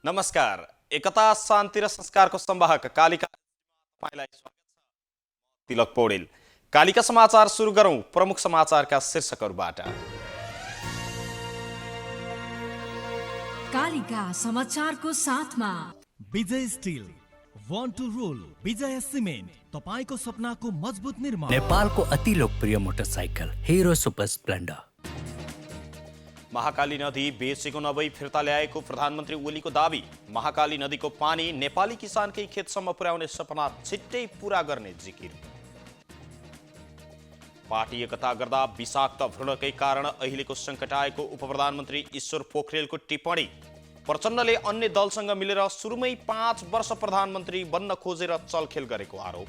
नमस्कार। एकता शान्ति र संस्कारको संवाहक कालिका तपाईँलाई स्वागत छ। तिलक पौडेल। कालिका समाचार सुरु गरौं प्रमुख समाचारका शीर्षकहरूबाट। कालिका समाचारको साथमा विजय स्टिल, वान टू रोल, विजय सिमेन्ट, तपाईको सपनाको मजबुत निर्माण। नेपालको अति लोकप्रिय motorcycle Hero Super Splendor. Mahakali नदी बेचेको नभई फिर्ता ल्याएको प्रधानमन्त्री ओलीको दाबी। महाकाली नदीको पानी नेपाली किसानकै खेतसम्म पुर्याउने सपना छिट्टै पूरा गर्ने जिकिर। पार्टी एकता गर्दा विषाक्त भ्रूणकै कारण अहिलेको सङ्कट आएको उपप्रधानमन्त्री ईश्वर पोखरेलको टिप्पणी। प्रचण्डले अन्य दलसँग मिलेर सुरुमै 5 वर्ष प्रधानमन्त्री बन्न खोजेर चलखेल गरेको आरोप।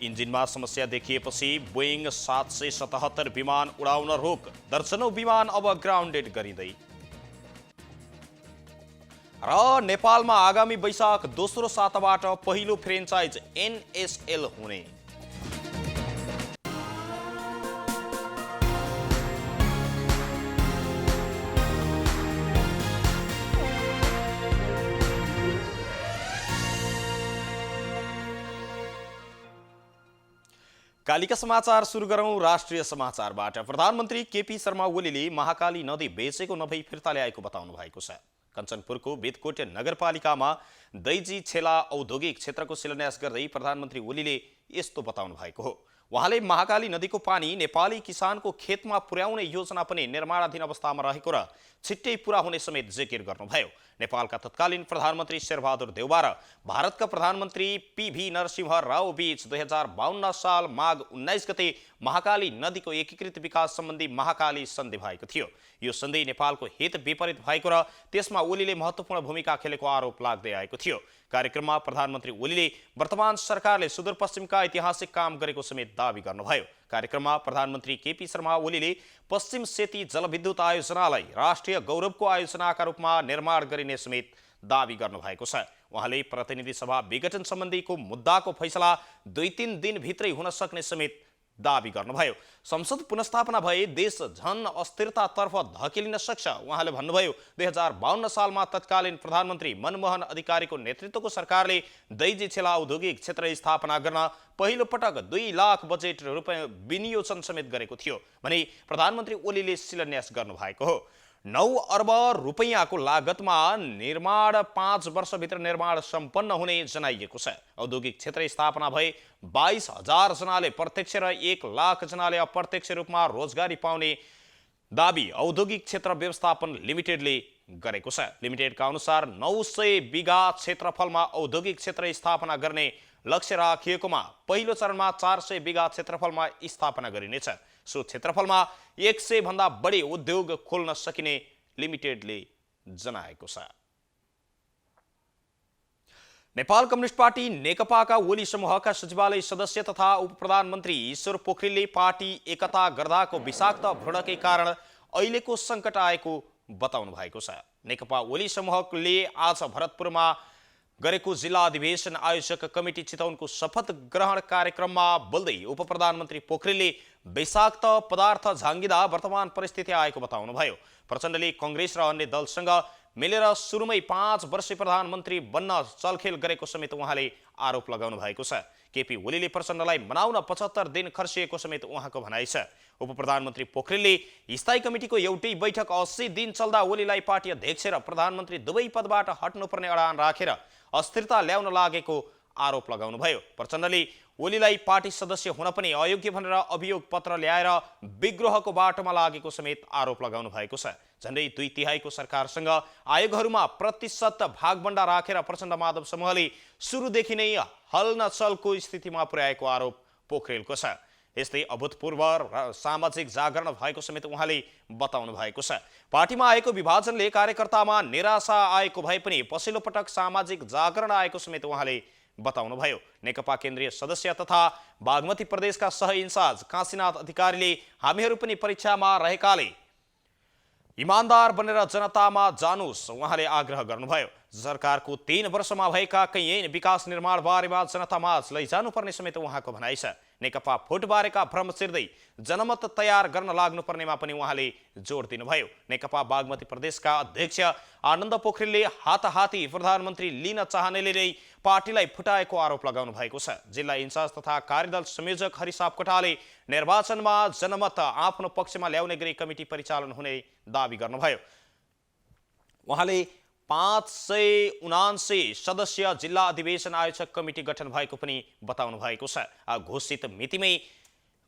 इन्जिनमा समस्या देखिएपछि बोइङ 777 विमान उडाउन रोक। दर्जनौं विमान अब ग्राउन्डेड गरिँदै। र नेपालमा आगामी वैशाख दोस्रो साताबाट पहिलो फ्रेन्चाइज एनएसएल हुने। कालिका समाचार सुरु गरौं राष्ट्रिय समाचारबाट। प्रधानमन्त्री केपी शर्मा ओलीले महाकाली नदी बेचेको नभई फिर्ता ल्याएको बताउनु भएको छ। कञ्चनपुरको बेदकोट नगरपालिकामा दैजी छेला औद्योगिक क्षेत्रको शिलान्यास गर्दै प्रधानमन्त्री ओलीले यस्तो बताउनु भएको हो। उहाँले महाकाली नदीको पानी नेपाली किसानको खेतमा पुर्याउने योजना पनि निर्माणाधीन अवस्थामा रहेको र छिट्टै पूरा हुने समेत जिकिर गर्नुभयो। नेपालका तत्कालीन प्रधानमन्त्री शेरबहादुर देउवा र भारतका प्रधानमन्त्री पीभी नरसिंह राव बीच 2052 साल माघ 19 गते महाकाली नदीको एकीकृत विकास सम्बन्धी महाकाली सन्धि भएको थियो। यो सन्धि नेपालको हित विपरीत भएको र त्यसमा ओलीले महत्त्वपूर्ण भूमिका खेलेको आरोप लाग्दै आएको थियो। कार्यक्रममा प्रधानमन्त्री ओलीले वर्तमान सरकारले सुदूरपश्चिमका ऐतिहासिक काम गरेको समेत दावी गर्नुभयो। कार्यक्रममा प्रधानमन्त्री केपी शर्मा ओलीले पश्चिम सेती जलविद्युत आयोजनालाई राष्ट्रिय गौरवको आयोजनाका रूपमा निर्माण गरिने समेत दावी गर्नुभएको छ। उहाँले प्रतिनिधि सभा विघटन सम्बन्धीको मुद्दाको फैसला 2-3 दिनभित्रै हुन सक्ने समेत दावी गर्नुभयो। संसद पुनर्स्थापना भए देश झन अस्थिरतातर्फ धकेलिन सक्छ। उहाँले भन्नुभयो 2052 सालमा तत्कालीन प्रधानमन्त्री मनमोहन अधिकारीको नेतृत्वको सरकारले दैजी छेला औद्योगिक क्षेत्र स्थापना गर्न पहिलो पटक 2 लाख बजेट रुपैयाँ विनियोजन समेत गरेको थियो भने प्रधानमन्त्री ओलीले शिलान्यास गर्नुभएको हो। 9 अर्ब रुपैयाँको लागतमा निर्माण 5 वर्षभित्र निर्माण सम्पन्न हुने जनाइएको छ। औद्योगिक क्षेत्र स्थापना भए 22,000 जनाले प्रत्यक्ष र 1 लाख जनाले अप्रत्यक्ष रूपमा रोजगारी पाउने दावी औद्योगिक क्षेत्र व्यवस्थापन लिमिटेडले गरेको छ। लिमिटेडका अनुसार 900 बिघा क्षेत्रफलमा औद्योगिक क्षेत्र स्थापना गर्ने लक्ष्य राखिएकोमा पहिलो चरणमा 400 बिघा क्षेत्रफलमा स्थापना गरिनेछ। सो क्षेत्रफलमा 100 भन्दा बढी उद्योग खोल्न सकिने लिमिटेडले जनाएको छ। नेपाल कम्युनिस्ट पार्टी नेकपाका ओली समूहका सचिवालय सदस्य तथा उपप्रधानमन्त्री ईश्वर पोखरेलले पार्टी एकता गर्दाको विषाक्त भ्रूणकै कारण अहिलेको सङ्कट आएको बताउनु भएको छ। नेकपा ओली समूहले आज भरतपुरमा गरेको जिल्ला अधिवेशन आयोजक कमिटी चितवनको शपथ ग्रहण कार्यक्रममा बोल्दै उपप्रधानमन्त्री पोखरेलले विषाक्त पदार्थ झाँगिँदा वर्तमान परिस्थिति आएको बताउनुभयो। प्रचण्डले कांग्रेस र अन्य दलसँग मिलेर सुरुमै 5 वर्षीय प्रधानमन्त्री बन्न चलखेल गरेको समेत उहाँले आरोप लगाउनु भएको छ। केपी ओलीले प्रचण्डलाई मनाउन 75 दिन खर्चिएको समेत उहाँको भनाइ छ। उपप्रधानमन्त्री पोखरेलले स्थायी कमिटीको एउटै बैठक 80 दिन चल्दा ओलीलाई पार्टी अध्यक्ष र प्रधानमन्त्री दुवै पदबाट हट्नुपर्ने अडान राखेर अस्थिरता ल्याउन लागेको आरोप लगाउनुभयो। प्रचण्डले ओलीलाई पार्टी सदस्य हुन पनि अयोग्य भनेर अभियोग पत्र ल्याएर विग्रहको बाटोमा लागेको समेत आरोप लगाउनु भएको छ। झन्डै 2/3 सरकारसँग आयोगहरूमा प्रतिशत भागबण्डा राखेर प्रचण्ड माधव समूहले सुरुदेखि नै हलनचलको स्थितिमा पुर्याएको आरोप पोखरेलको छ। यस्तै अभूतपूर्व सामाजिक जागरण भएको समेत उहाँले बताउनु भएको छ। पार्टीमा आएको विभाजनले कार्यकर्तामा निराशा आएको भए पनि पछिल्लो पटक सामाजिक जागरण आएको समेत उहाँले बताउनुभयो। नेकपा केन्द्रीय सदस्य तथा बागमती प्रदेशका सह इन्चार्ज काशीनाथ अधिकारीले हामीहरू पनि परीक्षामा रहेकाले इमानदार बनेर जनतामा जानुस् उहाँले आग्रह गर्नुभयो। सरकारको 3 वर्षमा भएका कैयन विकास निर्माण बारेमा जनतामाझ लैजानुपर्ने समेत उहाँको भनाइ छ। नेकपा फुटबारेका भ्रम चिर्दै जनमत तयार गर्न लाग्नुपर्नेमा पनि उहाँले जोड दिनुभयो। नेकपा बागमती प्रदेशका अध्यक्ष आनन्द पोखरेलले हाताहाती प्रधानमन्त्री लिन चाहनेले नै पार्टीलाई फुटाएको आरोप लगाउनु भएको छ। जिल्ला इन्चार्ज तथा कार्यदल संयोजक हरिसाब कोटाले निर्वाचनमा जनमत आफ्नो पक्षमा ल्याउने गरी कमिटी परिचालन हुने दावी गर्नुभयो। उहाँले 579 सदस्य जिल्ला अधिवेशन आयोजक कमिटी गठन भएको पनि बताउनु भएको छ।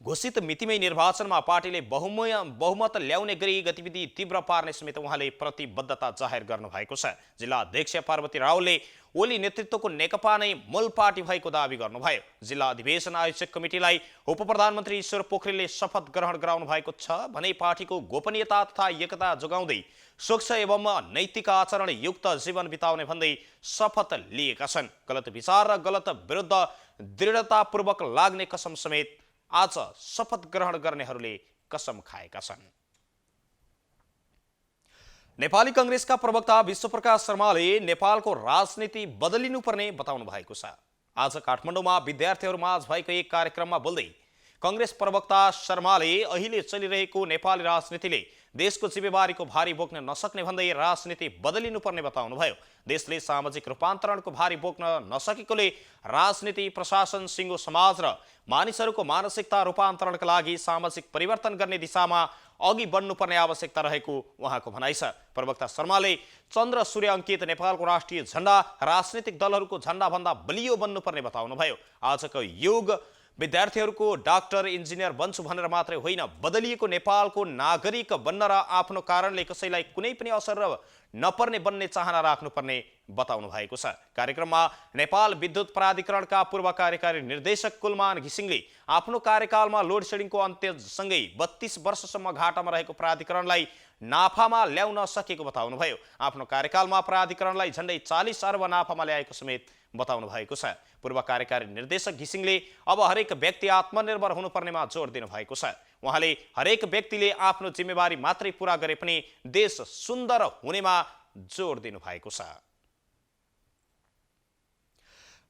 घोषित मितिमै निर्वाचनमा पार्टीले बहुमत ल्याउने गरी गतिविधि तीव्र पार्ने समेत उहाँले प्रतिबद्धता जाहेर गर्नु भएको छ। जिल्ला अध्यक्ष पार्वती रावलले ओली नेतृत्वको नेकपा नै मूल पार्टी भएको दावी गर्नुभयो। जिल्ला अधिवेशन आयोजक कमिटीलाई उप प्रधानमन्त्री ईश्वर पोखरेलले शपथ ग्रहण गराउनु भएको छ भने पार्टीको गोपनीयता तथा एकता जोगाउँदै स्वच्छ एवं नैतिक आचरण युक्त जीवन बिताउने भन्दै शपथ लिएका छन्। गलत विचार र गलत विरुद्ध दृढतापूर्वक लाग्ने कसम समेत आज शपथ ग्रहण गर्नेहरूले कसम खाएका छन्। नेपाली कांग्रेसका प्रवक्ता विश्वप्रकाश शर्माले नेपालको राजनीति बदलिनुपर्ने बताउनु भएको छ। आज काठमाडौँमा विद्यार्थीहरूमाझ भएको एक कार्यक्रममा बोल्दै कांग्रेस प्रवक्ता शर्माले अहिले चलिरहेको नेपाली राजनीतिले देशको जिम्मेवारीको भारी बोक्न नसक्ने भन्दै राजनीति बदलिनुपर्ने बताउनुभयो। देशले सामाजिक रूपान्तरणको भारी बोक्न नसकेकोले राजनीति, प्रशासन, सिङ्गो समाज र मानिसहरूको मानसिकता रूपान्तरणका लागि सामाजिक परिवर्तन गर्ने दिशामा अघि बढ्नुपर्ने आवश्यकता रहेको उहाँको भनाइ छ। प्रवक्ता शर्माले चन्द्र सूर्य अङ्कित नेपालको राष्ट्रिय झण्डा राजनीतिक दलहरूको झण्डाभन्दा बलियो बन्नुपर्ने बताउनुभयो। आजको युग विद्यार्थीहरूको डाक्टर, इन्जिनियर बन्छु भनेर मात्रै होइन, बदलिएको नेपालको नागरिक बन्न र आफ्नो कारणले कसैलाई कुनै पनि असर नपर्ने बन्ने चाहना राख्नुपर्ने बताउनु भएको छ। कार्यक्रममा नेपाल विद्युत प्राधिकरणका पूर्व कार्यकारी निर्देशक कुलमान घिसिङले आफ्नो कार्यकालमा लोड सेडिङको अन्त्यसँगै 32 वर्षसम्म घाटामा रहेको प्राधिकरणलाई नाफामा ल्याउन सकेको बताउनुभयो। आफ्नो कार्यकालमा प्राधिकरणलाई झण्डै 40 अर्ब नाफामा ल्याएको समेत बताउनु भएको छ। पूर्व कार्यकारी निर्देशक घिसिङले अब हरेक व्यक्ति आत्मनिर्भर हुनुपर्नेमा जोड दिनु भएको छ। उहाँले हरेक व्यक्तिले आफ्नो जिम्मेवारी मात्रै पूरा गरे पनि देश सुन्दर हुनेमा जोड दिनु भएको छ।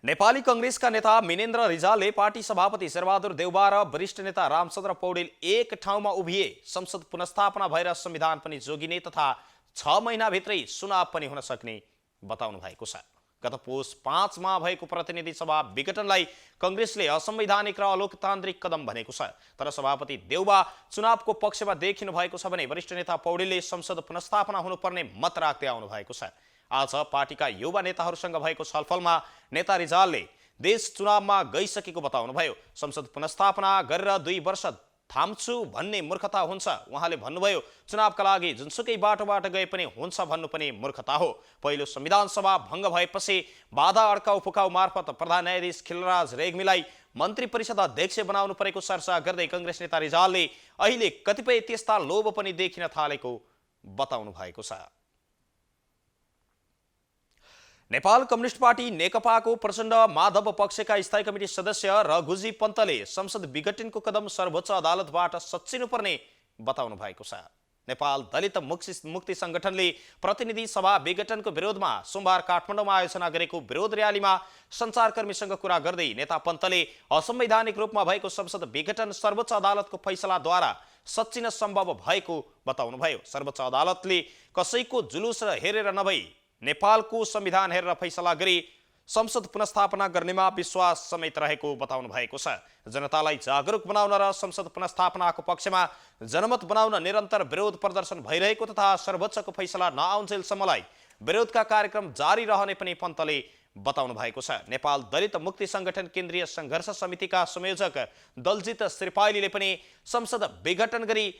नेपाली कांग्रेसका नेता मिनेन्द्र रिजालले पार्टी सभापति शेरबहादुर देउबा र वरिष्ठ नेता रामचन्द्र पौडेल एक ठाउँमा उभिए संसद पुनर्स्थापना भएर संविधान पनि जोगिने तथा 6 महिनाभित्रै चुनाव पनि हुन सक्ने बताउनु भएको छ। गत पुस 5 मा भएको प्रतिनिधि सभा विघटनलाई कांग्रेसले असंवैधानिक र अलोकतान्त्रिक कदम भनेको छ। तर सभापति देउबा चुनावको पक्षमा देखिनु भएको छ भने वरिष्ठ नेता पौडेलले संसद पुनर्स्थापना हुनुपर्ने मत राख्दै आउनु भएको छ। आज पार्टीका युवा नेताहरूसँग भएको छलफलमा नेता रिजालले देश चुनावमा गइसकेको बताउनुभयो। संसद पुनर्स्थापना गरेर 2 वर्ष थाम्छु भन्ने मूर्खता हुन्छ। उहाँले भन्नुभयो, चुनावका लागि जुनसुकै बाटोबाट गए पनि हुन्छ भन्नु पनि मूर्खता हो। पहिलो संविधान सभा भङ्ग भएपछि बाधा अड्काउ फुकाउ मार्फत प्रधान न्यायाधीश खिलराज रेग्मीलाई मन्त्री परिषद अध्यक्ष बनाउनु परेको चर्चा गर्दै कांग्रेस नेता रिजालले अहिले कतिपय त्यस्ता लोभ पनि देखिन थालेको बताउनु भएको छ। नेपाल कम्युनिस्ट पार्टी नेकपाको प्रचण्ड माधव पक्षका स्थायी कमिटी सदस्य रघुजी पन्तले संसद विघटनको कदम सर्वोच्च अदालतबाट सच्चिनुपर्ने बताउनु भएको छ। नेपाल दलित मुक्ति संगठनले प्रतिनिधि सभा विघटनको विरोधमा सोमबार काठमाडौँमा आयोजना गरेको विरोध र्यालीमा सञ्चारकर्मीसँग कुरा गर्दै नेता पन्तले असंवैधानिक रूपमा भएको संसद विघटन सर्वोच्च अदालतको फैसलाद्वारा सच्चिन सम्भव भएको बताउनुभयो। सर्वोच्च अदालतले कसैको जुलुस हेरेर नभई नेपालको संविधान हेरेर फैसला गरी संसद पुनर्स्थापना गर्नेमा विश्वास समेत रहेको बताउनु भएको छ। जनतालाई जागरुक बनाउन र संसद पुनर्स्थापनाको पक्षमा जनमत बनाउन निरन्तर विरोध प्रदर्शन भइरहेको तथा सर्वोच्चको फैसला नआउन्जेलसम्मलाई विरोधका कार्यक्रम जारी रहने पनि पन्तले बताउनु भएको छ। नेपाल दलित मुक्ति संगठन केन्द्रीय संघर्ष समितिका संयोजक दलजित श्रीपालीले पनि संसद विघटन गरी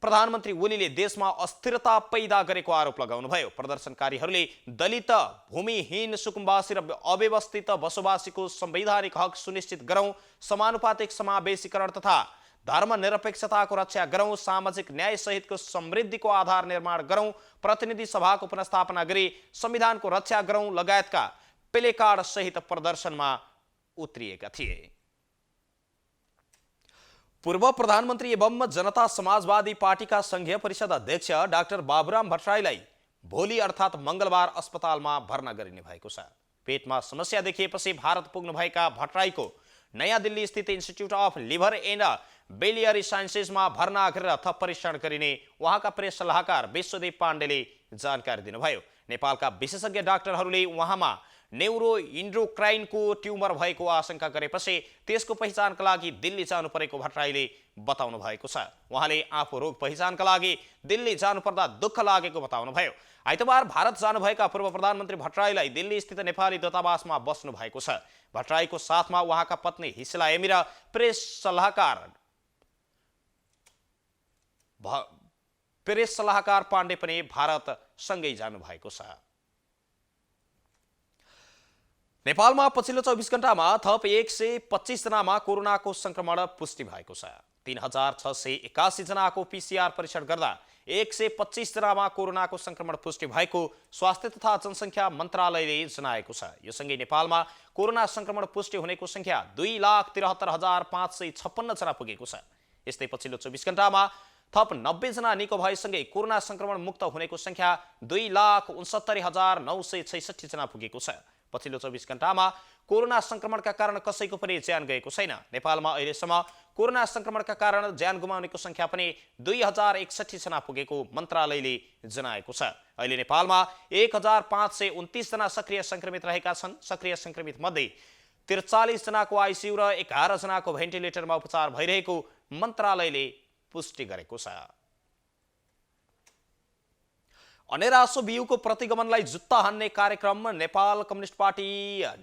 प्रधानमन्त्री ओलीले देशमा अस्थिरता पैदा गरेको आरोप लगाउनुभयो। प्रदर्शनकारीहरूले दलित, भूमिहीन, सुकुम्बासी र अव्यवस्थित बसोबासीको संवैधानिक हक सुनिश्चित गरौं, समानुपातिक समावेशीकरण तथा धर्मनिरपेक्षताको रक्षा गरौं, सामाजिक न्याय सहितको समृद्धिको आधार निर्माण गरौं, प्रतिनिधि सभाको पुनर्स्थापना गरी संविधानको रक्षा गरौं लगायतका प्लेकार्ड सहित प्रदर्शनमा उत्रिएका थिए। पूर्व प्रधानमन्त्री एवं जनता समाजवादी पार्टीका संघीय परिषद अध्यक्ष डाक्टर बाबुराम भट्टराईलाई भोलि अर्थात् मंगलबार अस्पतालमा भर्ना गरिने भएको छ। पेटमा समस्या देखिएपछि भारत पुग्नुभएका भट्टराईको नयाँ दिल्ली स्थित इन्स्टिट्युट अफ लिभर एन्ड बेलियरी साइन्सेसमा भर्ना गरेर थप परीक्षण गरिने उहाँका प्रेस सल्लाहकार विश्वदेव पाण्डेले जानकारी दिनुभयो। नेपालका विशेषज्ञ डाक्टरहरूले उहाँमा न्युरो इन्ड्रोक्राइनको ट्युमर भएको आशंका गरेपछि त्यसको पहिचानका लागि दिल्ली जानु परेको भट्टराईले बताउनु भएको छ। उहाँले आफू रोग पहिचानका लागि दिल्ली जानुपर्दा दुःख लागेको बताउनुभयो। आइतबार भारत जानुभएका पूर्व प्रधानमन्त्री भट्टराईलाई दिल्ली स्थित नेपाली दूतावासमा बस्नु भएको छ। भट्टराईको साथमा उहाँका पत्नी हिस्ला एमी र प्रेस सल्लाहकार पाण्डे पनि भारतसँगै जानु भएको छ। नेपालमा पछिल्लो 24 घण्टामा थप 125 जनामा कोरोनाको संक्रमण पुष्टि भएको छ। 3681 जनाको पीसीआर परीक्षण गर्दा 125 जनामा कोरोनाको संक्रमण पुष्टि भएको स्वास्थ्य तथा जनसङ्ख्या मन्त्रालयले जनाएको छ। यो सँगै नेपालमा कोरोना संक्रमण पुष्टि हुनेको संख्या 2,73,556 जना पुगेको छ। यस्तै पछिल्लो 24 घण्टामा थप 90 जना निको भएसँगै कोरोना संक्रमण मुक्त हुनेको संख्या 2,69,966 जना पुगेको छ। पछिल्लो 24 घण्टामा कोरोना संक्रमणका कारण कसैको पनि ज्यान गएको छैन। नेपालमा अहिलेसम्म कोरोना संक्रमणका कारण ज्यान गुमाउनेको संख्या पनि 2061 जना पुगेको मन्त्रालयले जनाएको छ। अहिले नेपालमा 1529 जना सक्रिय संक्रमित रहेका छन्। सक्रिय संक्रमित मध्ये 43 जनाको आइसियु र 11 जनाको भेन्टिलेटरमा उपचार भइरहेको मन्त्रालयले पुष्टि गरेको छ। अनेरासो बियुको प्रतिगमनलाई जुत्ता हान्ने कार्यक्रम नेपाल कम्युनिस्ट पार्टी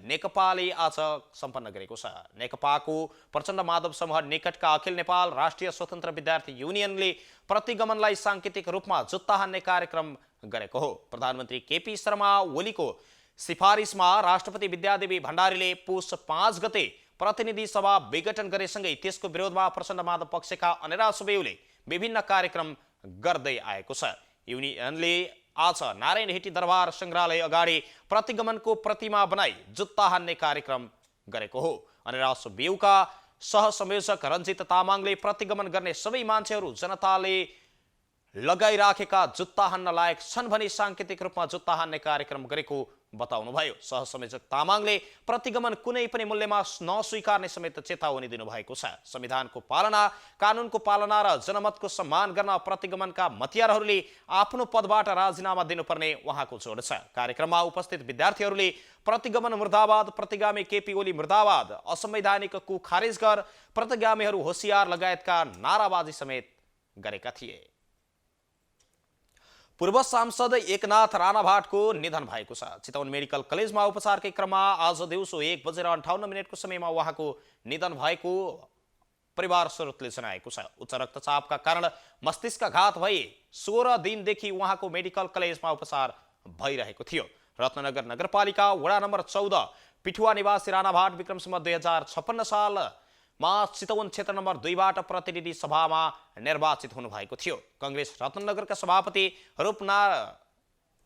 नेकपाले आज सम्पन्न गरेको छ। नेकपाको प्रचण्ड माधव समूह निकटका अखिल नेपाल राष्ट्रिय स्वतन्त्र विद्यार्थी युनियनले प्रतिगमनलाई सांकेतिक रूपमा जुत्ता हान्ने कार्यक्रम गरेको हो। प्रधानमन्त्री केपी शर्मा ओलीको सिफारिसमा राष्ट्रपति विद्यादेवी भण्डारीले पुष 5 गते प्रतिनिधि सभा विघटन गरेसँगै त्यसको विरोधमा प्रचण्ड माधव पक्षका अनेरासो बियुले विभिन्न कार्यक्रम गर्दै आएको छ। युनियनले आज नारायण हेटी दरबार संग्रहालय अगाडि प्रतिगमनको प्रतिमा बनाई जुत्ता हान्ने कार्यक्रम गरेको हो। अनेरासो बियुका सहसंयोजक रञ्जित तामाङले प्रतिगमन गर्ने सबै मान्छेहरू जनताले लगाइराखेका जुत्ता हान्न लायक छन् भनी सांकेतिक रूपमा जुत्ता हान्ने कार्यक्रम गरेको बताउनुभयो। सहसंयोजक तामाङले प्रतिगमन कुनै पनि मूल्यमा नस्वीकार्ने समेत चेतावनी दिनुभएको छ। संविधानको पालना, कानुनको पालना र जनमतको सम्मान गर्न प्रतिगमनका मतियारहरूले आफ्नो पदबाट राजीनामा दिनुपर्ने उहाँको जोड छ। कार्यक्रममा उपस्थित विद्यार्थीहरूले प्रतिगमन मुर्दाबाद, प्रतिगामी केपी ओली मुर्दाबाद, असंवैधानिक कु खारेज कर, प्रतिगामीहरू होशियार लगायतका नाराबाजी समेत गरेका थिए। पूर्व सांसद एकनाथ राणाभाटको निधन भएको छ। चितवन मेडिकल कलेजमा उपचारकै क्रममा आज दिउँसो 1:58 को समयमा उहाँको निधन भएको परिवार स्रोतले जनाएको छ। उच्च रक्तचापका कारण मस्तिष्कघात भई 16 दिनदेखि उहाँको मेडिकल कलेजमा उपचार भइरहेको थियो। रत्नगर नगरपालिका वडा नम्बर 14 पिठुवा निवासी राणाभाट विक्रमसम्म 2056 सालमा चितवन क्षेत्र नम्बर 2 बाट प्रतिनिधि सभामा निर्वाचित हुनुभएको थियो। कांग्रेस रत्नगरका सभापति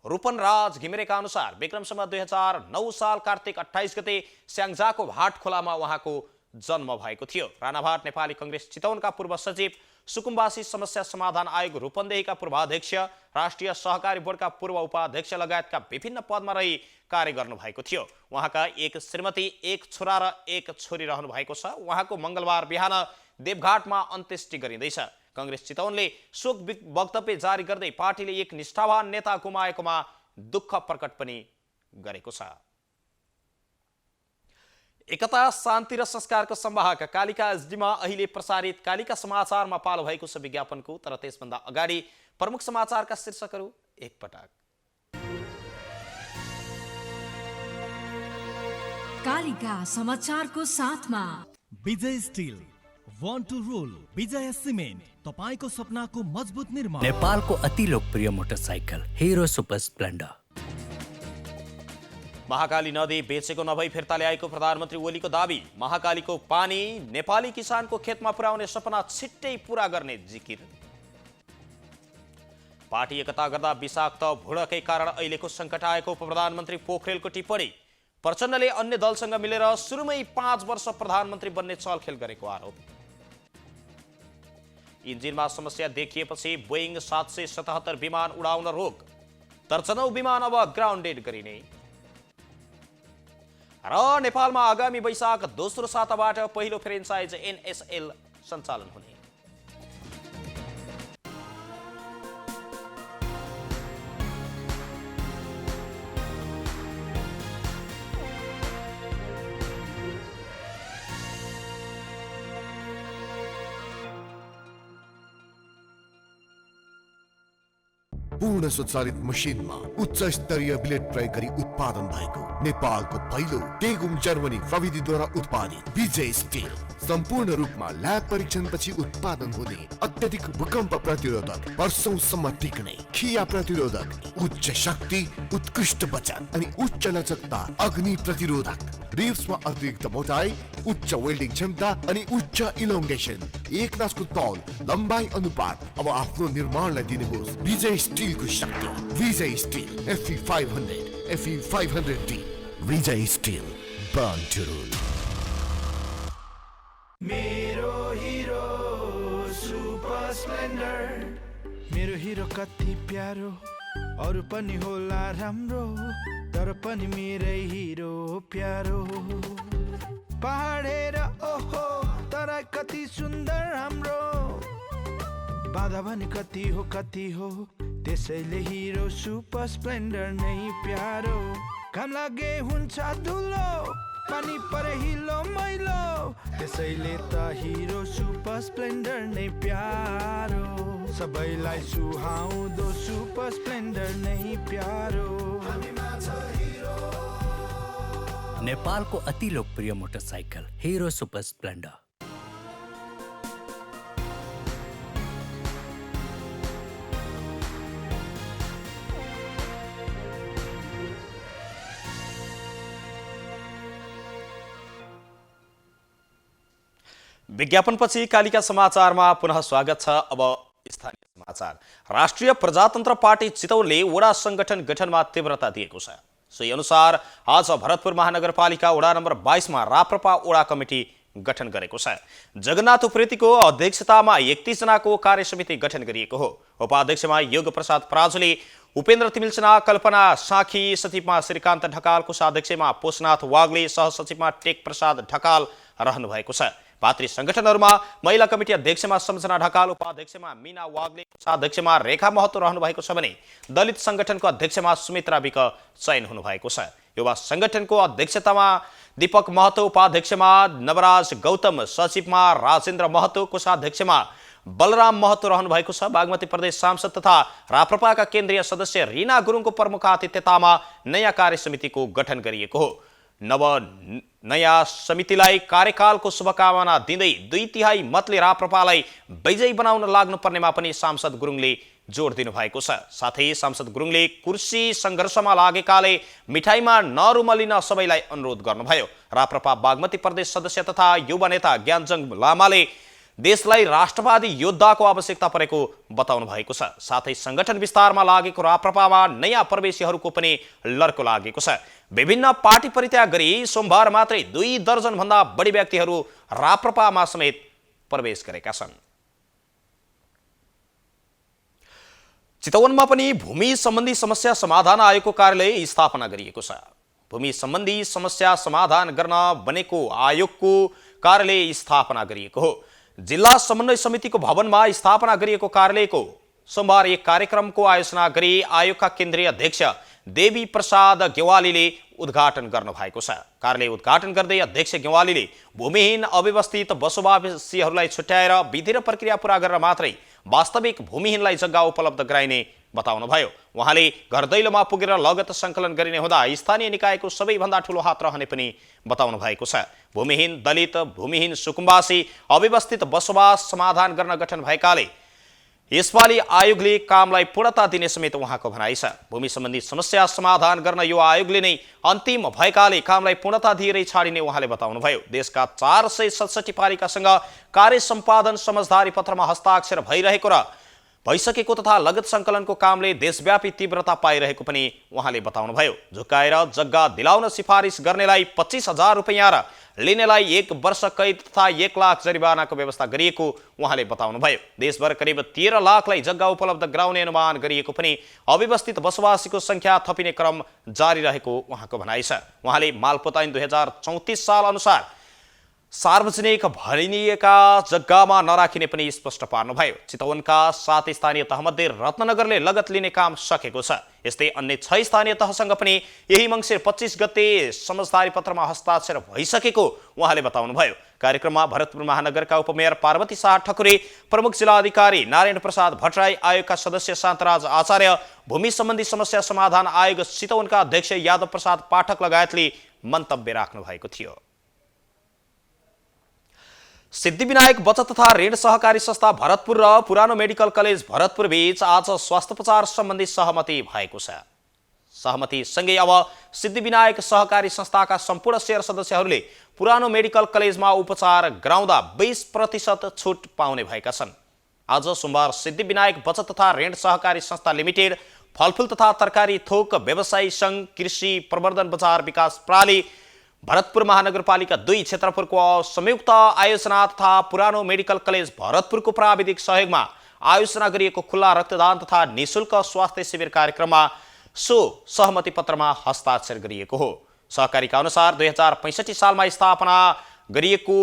रूपनराज घिमिरेका अनुसार विक्रमसम्म 2009 साल कार्तिक 28 गते स्याङ्जाको भाट खोलामा उहाँको जन्म भएको थियो। राणाभाट नेपाली कांग्रेस चितवनका पूर्व सचिव, सुकुम्बासी समस्या समाधान आयोग रूपन्देहीका पूर्वाध्यक्ष, राष्ट्रिय सहकारी बोर्डका पूर्व उपाध्यक्ष लगायतका विभिन्न पदमा रही कार्य गर्नुभएको थियो। उहाँका एक श्रीमती, एक छोरा र एक छोरी रहनु भएको छ। उहाँको मंगलबार बिहान देवघाटमा अन्त्येष्टि गरिँदैछ। कांग्रेस चितवनले शोक वक्तव्य जारी गर्दै पार्टीले एक निष्ठावान नेता गुमाएकोमा दुःख प्रकट पनि गरेको छ। एकता, शान्ति र संस्कारको संवाहक कालिका एसडीमा अहिले प्रसारित कालिका समाचारमा पालो भएको छ विज्ञापनको। तर त्यसभन्दा अगाडि प्रमुख समाचारका शीर्षकहरू एकपटक। कालिका समाचारको साथमा विजय स्टिल, वान टू रोल, विजय सिमेन्ट, तपाईको सपनाको मजबुत निर्माण। नेपालको अति लोकप्रिय motorcycle Hero Super Splendor. Mahakali नदी बेचेको नभई फिर्ता ल्याएको प्रधानमन्त्री ओलीको दाबी। महाकालीको पानी नेपाली किसानको खेतमा पुर्याउने सपना छिट्टै पूरा गर्ने जिकिर। पार्टी एकता गर्दा विषाक्त भुडकै कारण अहिलेको सङ्कट आएको प्रधानमन्त्री पोखरेलको टिप्पणी। प्रचण्डले अन्य दलसँग मिलेर सुरुमै 5 वर्ष प्रधानमन्त्री बन्ने चलखेल गरेको आरोप। इन्जिनमा समस्या देखिएपछि बोइङ 777 विमान उडाउन रोक। दर्जनौं विमान अब ग्राउन्डेड गरिने र नेपालमा आगामी वैशाख दोस्रो साताबाट पहिलो फ्रेन्चाइज NSL सञ्चालन हुने। पूर्ण स्वचालित मसिनमा उच्च स्तरीय ब्लेड प्रयोग गरी उत्पादन भएको नेपालको पहिलो टेगुङ जर्मनी प्रविधिद्वारा उत्पादित विजय स्टिल सम्पूर्ण रूपमा ल्याब परीक्षणपछि उत्पादन हुने अत्यधिक भूकम्प प्रतिरोधक, वर्षौंसम्म टिक्ने, खिया प्रतिरोधक, उच्च शक्ति, उत्कृष्ट वजन अनि उच्च लचकता, अग्नि प्रतिरोधक, रिब्समा अतिरिक्त मोटाई, उच्च वेल्डिङ क्षमता अनि उच्च इलोङ्गेसन, एक नासको तौल, लम्बाई अनुपात। अब आफ्नो निर्माणलाई दिनुहोस् विजय स्टिलको शक्ति। Vijay steel FE 500, FE 500D, Vijay steel, born to rule. मेरो हिरो सुपर स्प्लेन्डर, मेरो हिरो कति प्यारो, अरू पनि होला राम्रो, तर पनि मेरै हिरो प्यारो। पहाडेर ओहो तर कति सुन्दर हाम्रो, बाधा भने कति हो, त्यसैले हिरो सुपर स्प्लेन्डर नै प्यारो। घाम लागे हुन्छ धुलो, पानी परे हिलो मैलो, त्यसैले त हिरो सुपर स्प्लेन्डर नै प्यारो। सबैलाई सुहाउँदो सुपर स्प्लेन्डर नै प्यारो। नेपालको अति लोकप्रिय मोटरसाइकल हिरो सुपर स्प्लेन्डर। विज्ञापनपछि कालिका समाचारमा पुनः स्वागत छ। अब स्थानीय समाचार। राष्ट्रिय प्रजातन्त्र पार्टी चितवनले वडा संगठन गठनमा तीव्रता दिएको छ। सोही अनुसार आज भरतपुर महानगरपालिका वडा नम्बर 22 मा राप्रपा वडा कमिटी गठन गरेको छ। जगन्नाथ उप्रेतीको अध्यक्षतामा 31 जनाको कार्यसमिति गठन गरिएको हो। उपाध्यक्षमा योग प्रसाद पराजुली, उपेन्द्र तिमिलचना, कल्पना साखी, सचिवमा श्रीकान्त ढकाल, कोषाध्यक्षमा पोषनाथ वाग्ले, सहसचिवमा टेक प्रसाद ढकाल रहनु भएको छ। भातृ संगठनहरूमा महिला कमिटी अध्यक्षमा सम्झना ढकाल, उपाध्यक्षमा मीना वाग्ले, कोषाध्यक्षमा रेखा महतो रहनु भएको छ भने दलित संगठनको अध्यक्षमा सुमित्रा विक चयन हुनु भएको छ। युवा संगठनको अध्यक्षतामा दीपक महतो, उपाध्यक्षमा नवराज गौतम, सचिवमा राजेन्द्र महतो, कोषाध्यक्षमा बलराम महतो रहनु भएको छ। बागमती प्रदेश सांसद तथा राप्रपाका केन्द्रीय सदस्य रीना गुरुङको प्रमुख आतिथ्यतामा नयाँ कार्यसमितिको गठन गरिएको हो। नयाँ समितिलाई कार्यकालको शुभकामना दिँदै 2/3 मतले राप्रपालाई विजयी बनाउन लाग्नुपर्नेमा पनि सांसद गुरुङले जोड दिनु भएको छ। साथै सांसद गुरुङले कुर्सी संघर्षमा लागेकाले मिठाईमा नरुमलिन सबैलाई अनुरोध गर्नुभयो। राप्रपा बागमती प्रदेश सदस्य तथा युवा नेता ज्ञानजङ लामाले देशलाई राष्ट्रवादी योद्धाको आवश्यकता परेको बताउनु भएको छ। साथै संगठन विस्तारमा लागेको राप्रपामा नयाँ प्रवेशीहरूको पनि लर्को लागेको छ। विभिन्न पार्टी परित्याग गरी सोमबार मात्रै 2 दर्जन भन्दा बढी व्यक्तिहरू राप्रपामा समेत प्रवेश गरेका छन्। चितवनमा पनि भूमि सम्बन्धी समस्या समाधान आयोगको कार्यालय स्थापना गरिएको छ। भूमि सम्बन्धी समस्या समाधान गर्न बनेको आयोगको कार्यालय स्थापना गरिएको हो। जिल्ला समन्वय समितिको भवनमा स्थापना गरिएको कार्यालयको सोमबार एक कार्यक्रमको आयोजना गरी आयोगका केन्द्रीय अध्यक्ष देवी प्रसाद गेवालीले उद्घाटन गर्नु भएको छ। कार्यालय उद्घाटन गर्दै अध्यक्ष गेवालीले भूमिहीन अव्यवस्थित बसोबासीहरूलाई छुट्याएर विधि र प्रक्रिया पूरा गरेर मात्रै वास्तविक भूमिहीनलाई जग्गा उपलब्ध गराइने बताउनुभयो। उहाँले घर दैलोमा पुगेर लगत सङ्कलन गरिने हुँदा स्थानीय निकायको सबैभन्दा ठूलो हात रहने पनि बताउनु भएको छ। भूमिहीन दलित, भूमिहीन सुकुम्बासी अव्यवस्थित बसोबास समाधान गर्न गठन भएकाले यसपालि आयोगले कामलाई पूर्णता दिने समेत उहाँको भनाइ छ। भूमि सम्बन्धी समस्या समाधान गर्न यो आयोगले नै अन्तिम भएकाले कामलाई पूर्णता दिएरै छाडिने उहाँले बताउनुभयो। देशका 467 पालिकासँग कार्य सम्पादन समझदारी पत्रमा हस्ताक्षर भइरहेको र भइसकेको तथा लगत सङ्कलनको कामले देशव्यापी तीव्रता पाइरहेको पनि उहाँले बताउनुभयो। झुक्काएर जग्गा दिलाउन सिफारिस गर्नेलाई 25,000 रुपैयाँ र लिनेलाई 1 वर्ष कैद तथा 1 लाख जरिवानाको व्यवस्था गरिएको उहाँले बताउनुभयो। देशभर करिब 13 लाखलाई जग्गा उपलब्ध गराउने अनुमान गरिएको पनि अव्यवस्थित बसोबासीको संख्या थपिने क्रम जारी रहेको उहाँको भनाइ छ। उहाँले मालपोत ऐन 2034 साल अनुसार सार्वजनिक भनिएका जग्गामा नराखिने पनि स्पष्ट पार्नुभयो। चितवनका 7 स्थानीय तहमध्ये रत्नगरले लगत लिने काम सकेको छ। यस्तै अन्य 6 स्थानीय तहसँग पनि यही मङ्सिर 25 गते समझदारी पत्रमा हस्ताक्षर भइसकेको उहाँले बताउनुभयो। कार्यक्रममा भरतपुर महानगरका उपमेयर पार्वती शाह ठकुरी, प्रमुख जिल्ला अधिकारी नारायण प्रसाद भट्टराई, आयोगका सदस्य शान्तराज आचार्य, भूमि सम्बन्धी समस्या समाधान आयोग चितवनका अध्यक्ष यादव प्रसाद पाठक लगायतले मन्तव्य राख्नु भएको थियो। सिद्धिविनायक बचत तथा ऋण सहकारी संस्था भरतपुर र पुरानो मेडिकल कलेज भरतपुर बीच आज स्वास्थ्योपचार सम्बन्धी सहमति भएको छ। सहमति सँगै अब सिद्धिविनायक सहकारी संस्थाका सम्पूर्ण शेयर सदस्यहरूले पुरानो मेडिकल कलेजमा उपचार गराउँदा 20% छुट पाउने भएका छन्। आज सोमबार सिद्धिविनायक बचत तथा ऋण सहकारी संस्था लिमिटेड, फलफुल तथा तरकारी थोक व्यवसायी सङ्घ, कृषि प्रवर्धन बजार विकास प्रणाली, भरतपुर महानगरपालिका 2 क्षेत्रपुरको संयुक्त आयोजना तथा पुरानो मेडिकल कलेज भरतपुरको प्राविधिक सहयोगमा आयोजना गरिएको खुल्ला रक्तदान तथा निःशुल्क स्वास्थ्य शिविर कार्यक्रममा सो सहमति पत्रमा हस्ताक्षर गरिएको हो। सहकारीका अनुसार 2065 सालमा स्थापना गरिएको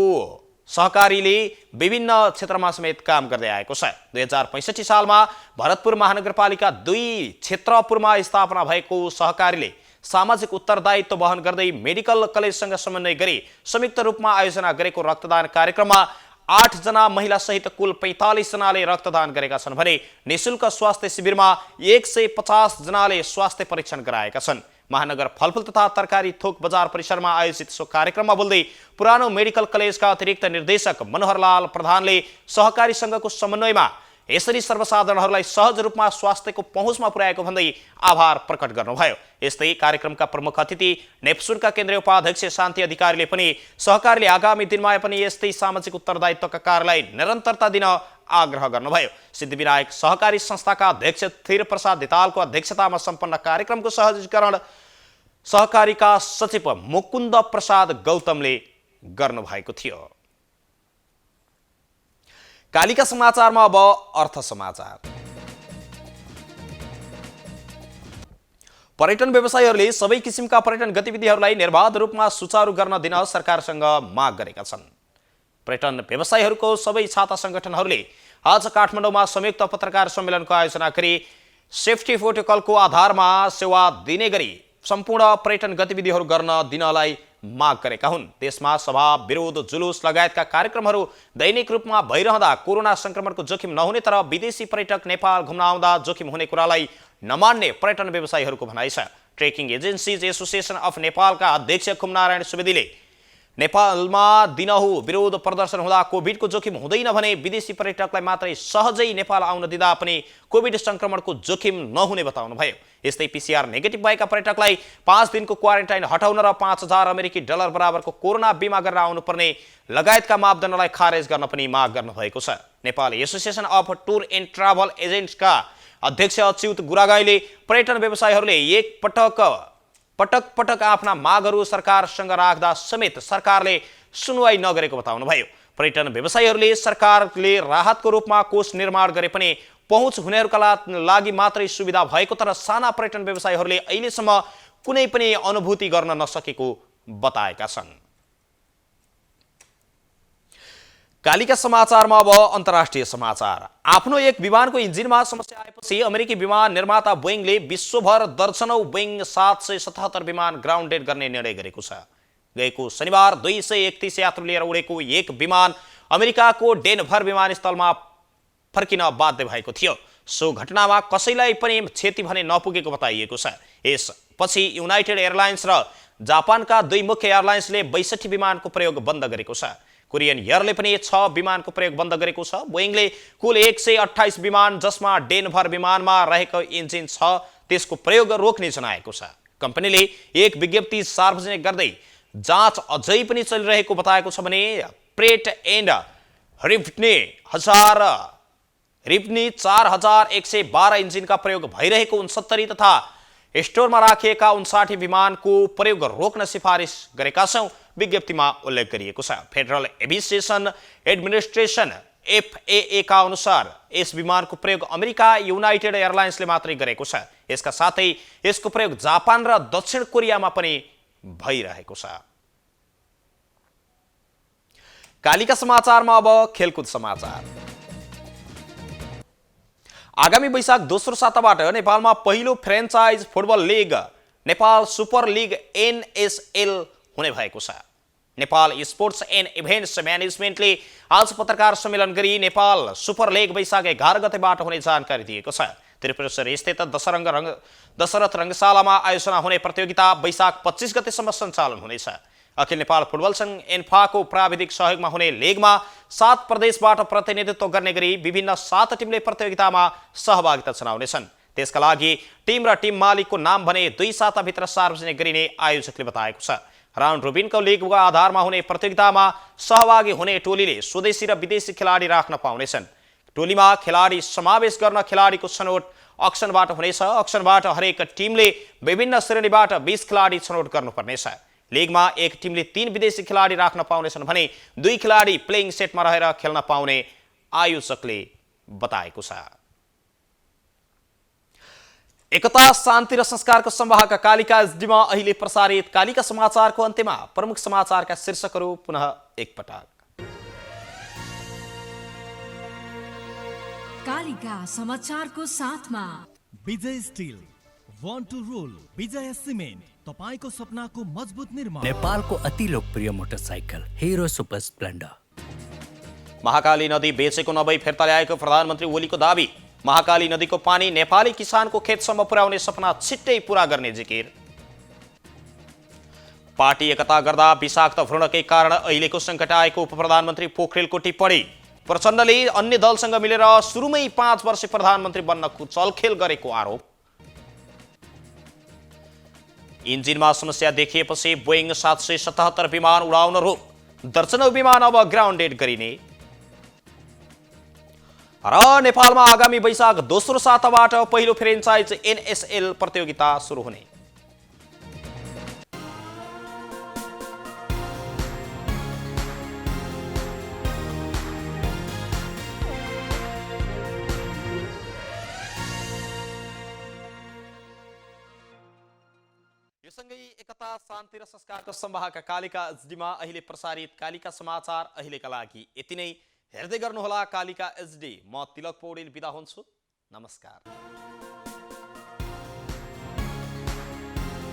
सहकारीले विभिन्न क्षेत्रमा समेत काम गर्दै आएको छ। 2065 सालमा भरतपुर महानगरपालिका 2 क्षेत्रपुरमा स्थापना भएको सहकारीले सामाजिक उत्तरदायित्व वहन गर्दै मेडिकल कलेजसँग समन्वय गरी संयुक्त रूपमा आयोजना गरेको रक्तदान कार्यक्रममा 8 जना महिला सहित कुल 45 जनाले रक्तदान गरेका छन् भने निःशुल्क स्वास्थ्य शिविरमा 150 जनाले स्वास्थ्य परीक्षण गराएका छन्। महानगर फलफुल तथा तरकारी थोक बजार परिसरमा आयोजित सो कार्यक्रममा बोल्दै पुरानो मेडिकल कलेजका अतिरिक्त निर्देशक मनोहरलाल प्रधानले सहकारी संघको समन्वयमा यसरी सर्वसाधारणहरूलाई सहज रूपमा स्वास्थ्यको पहुँचमा पुर्याएको भन्दै आभार प्रकट गर्नुभयो। यस्तै कार्यक्रमका प्रमुख अतिथि नेप्सुनका केन्द्रीय उपाध्यक्ष शान्ति अधिकारीले पनि सहकारीले आगामी दिनमा पनि यस्तै सामाजिक उत्तरदायित्वका कार्यलाई निरन्तरता दिन आग्रह गर्नुभयो। सिद्धिविनायक सहकारी संस्थाका अध्यक्ष थिर प्रसाद धितालको अध्यक्षतामा सम्पन्न कार्यक्रमको सहजीकरण सहकारीका सचिव मुकुन्द प्रसाद गौतमले गर्नुभएको थियो। कालिका समाचारमा अब अर्थ समाचार। पर्यटन व्यवसायीहरूले सबै किसिमका पर्यटन गतिविधिहरूलाई निर्बाध रूपमा सुचारू गर्न दिन सरकारसँग माग गरेका छन्। पर्यटन व्यवसायीहरूको सबै छाता संगठनहरूले आज काठमाडौँमा संयुक्त पत्रकार सम्मेलनको आयोजना गरी सेफ्टी प्रोटोकलको आधारमा सेवा दिने गरी सम्पूर्ण पर्यटन गतिविधिहरू गर्न दिनलाई माग गरेका हुन्। देशमा सभा, विरोध, जुलुस लगायतका कार्यक्रमहरू दैनिक रूपमा भइरहँदा कोरोना संक्रमणको जोखिम नहुने तर विदेशी पर्यटक नेपाल घुम्न आउँदा जोखिम हुने कुरालाई नमान्ने पर्यटन व्यवसायीहरूको भनाइ छ। ट्रेकिङ एजेन्सीज एसोसिएसन अफ नेपालका अध्यक्ष खुमनारायण सुवेदीले नेपालमा दिनहु विरोध प्रदर्शन हुँदा कोभिडको जोखिम हुँदैन भने विदेशी पर्यटकलाई मात्रै सहजै नेपाल आउन दिँदा पनि कोभिड संक्रमणको जोखिम नहुने बताउनुभयो। यस्तै पीसीआर नेगेटिभ भएका पर्यटकलाई 5 दिनको क्वारेन्टाइन हटाउन र 5,000 अमेरिकी डलर बराबरको कोरोना बिमा गरेर आउनुपर्ने लगायतका मापदण्डलाई खारेज गर्न पनि माग गर्नुभएको छ। Nepal association of tour and travel एजेन्ट्सका अध्यक्ष अच्युत गुरागाईले पर्यटन व्यवसायीहरूले पटक पटक आफ्ना मागहरू सरकारसँग राख्दा समेत सरकारले सुनवाई नगरेको बताउनुभयो। पर्यटन व्यवसायीहरूले सरकारले राहतको रूपमा कोष निर्माण गरे पनि पहुँच हुनेहरूका लागि मात्रै सुविधा भएको तर साना पर्यटन व्यवसायीहरूले अहिलेसम्म कुनै पनि अनुभूति गर्न नसकेको बताएका छन्। कालिका समाचारमा अब अन्तर्राष्ट्रिय समाचार। आफ्नो एक विमानको इन्जिनमा समस्या आएपछि अमेरिकी विमान निर्माता बोइङले विश्वभर दर्जनौं बोइङ 777 विमान ग्राउन्डेड गर्ने निर्णय गरेको छ। गएको शनिबार 231 यात्रु लिएर उडेको एक विमान अमेरिकाको डेनभर विमानस्थलमा फर्किन बाध्य भएको थियो। सो घटनामा कसैलाई पनि क्षति भने नपुगेको बताइएको छ। यसपछि युनाइटेड एयरलाइन्स र जापानका 2 मुख्य एयरलाइन्सले 62 विमानको प्रयोग बन्द गरेको छ। कोरियन एयरले पनि 6 विमानको प्रयोग बन्द गरेको छ। बोइङले कुल 128 विमान जसमा डेनभर विमानमा रहेको इन्जिन छ त्यसको प्रयोग रोक्ने जनाएको छ। कम्पनीले एक विज्ञप्ति सार्वजनिक गर्दै जाँच अझै पनि चलिरहेको बताएको छ भने प्रेट एन्ड रिप्नी 4112 इन्जिनका प्रयोग भइरहेको 69 तथा स्टोरमा राखिएका 59 विमानको प्रयोग रोक्न सिफारिस गरेका छौं, विज्ञप्तिमा उल्लेख गरिएको छ। फेडरल एभिएसन एडमिनिस्ट्रेसन FAA का अनुसार यस विमानको प्रयोग अमेरिका युनाइटेड एयरलाइन्सले मात्रै गरेको छ। यसका साथै यसको प्रयोग जापान र दक्षिण कोरियामा पनि भइरहेको छ। कालीका समाचारमा अब खेलकुद समाचार। आगामी वैशाख दोस्रो साताबाट नेपालमा पहिलो franchise football league Nepal super league NSL हुने भएको छ। नेपाल स्पोर्ट्स एन्ड इभेन्ट्स म्यानेजमेन्टले आज पत्रकार सम्मेलन गरी नेपाल सुपर लिग वैशाख 11 गतेबाट हुने जानकारी दिएको छ। त्रिपुरेश्वर स्थित दशरथ रङ्गशालामा आयोजना हुने प्रतियोगिता वैशाख 25 गतेसम्म सञ्चालन हुनेछ। अखिल नेपाल फुटबल संघ एन्फाको प्राविधिक सहयोगमा हुने लिगमा 7 प्रदेशबाट प्रतिनिधित्व गर्ने गरी विभिन्न 7 टिमले प्रतियोगितामा सहभागिता जनाउनेछन्। त्यसका लागि टिम र टिम मालिकको नाम भने 2 साताभित्र सार्वजनिक गरिने आयोजकले बताएको छ। राउन्ड रोबिनको लिगको आधारमा हुने प्रतियोगितामा सहभागी हुने टोलीले स्वदेशी र विदेशी खेलाडी राख्न पाउनेछन्। टोलीमा खेलाडी समावेश गर्न खेलाडीको छनौट अक्सनबाट हुनेछ। अक्सनबाट हरेक टिमले विभिन्न श्रेणीबाट 20 खेलाडी छनौट गर्नुपर्नेछ। लिगमा एक टिमले 3 विदेशी खेलाडी राख्न पाउनेछन् भने 2 खेलाडी प्लेइङ सेटमा रहेर खेल्न पाउने आयोजकले बताएको छ। एकता, शान्ति र संस्कारको संवाहक कालिका एसडीमा अहिले प्रसारित कालिका समाचारको अन्त्यमा प्रमुख समाचारका शीर्षकहरू पुनः एकपटक। कालिका समाचारको साथमा विजय स्टिल, वान टू रोल, विजय सिमेन्ट, तपाईको सपनाको मजबुत निर्माण। नेपालको अति लोकप्रिय motorcycle Hero Super Splendor. Mahakali नदी बेचेको नभई फिर्ता ल्याएको प्रधानमन्त्री ओलीको दाबी। महाकाली नदीको पानी नेपाली किसानको खेतसम्म पुर्याउने सपना छिट्टै पूरा गर्ने जिकिर। पार्टी एकता गर्दा विषाक्त भ्रूणकै कारण अहिलेको सङ्कट आएको उप प्रधानमन्त्री पोखरेलको टिप्पणी। प्रचण्डले अन्य दलसँग मिलेर सुरुमै 5 वर्ष प्रधानमन्त्री बन्नको चलखेल गरेको आरोप। इन्जिनमा समस्या देखिएपछि बोइङ 777 विमान उडाउन रोक। दर्जनौं विमान अब ग्राउन्डेड गरिने। र नेपालमा आगामी वैशाख दोस्रो साताबाट पहिलो फ्रेन्चाइज NSL प्रतियोगिता सुरु हुने। यससँगै एकता, शान्ति र संस्कारको संवाहक कालिका एसडीमा अहिले प्रसारित कालिका समाचार अहिलेका लागि यति नै। हेर्दै गर्नुहोला कालिका एसडी। म तिलक पौडेल बिदा हुन्छु। नमस्कार।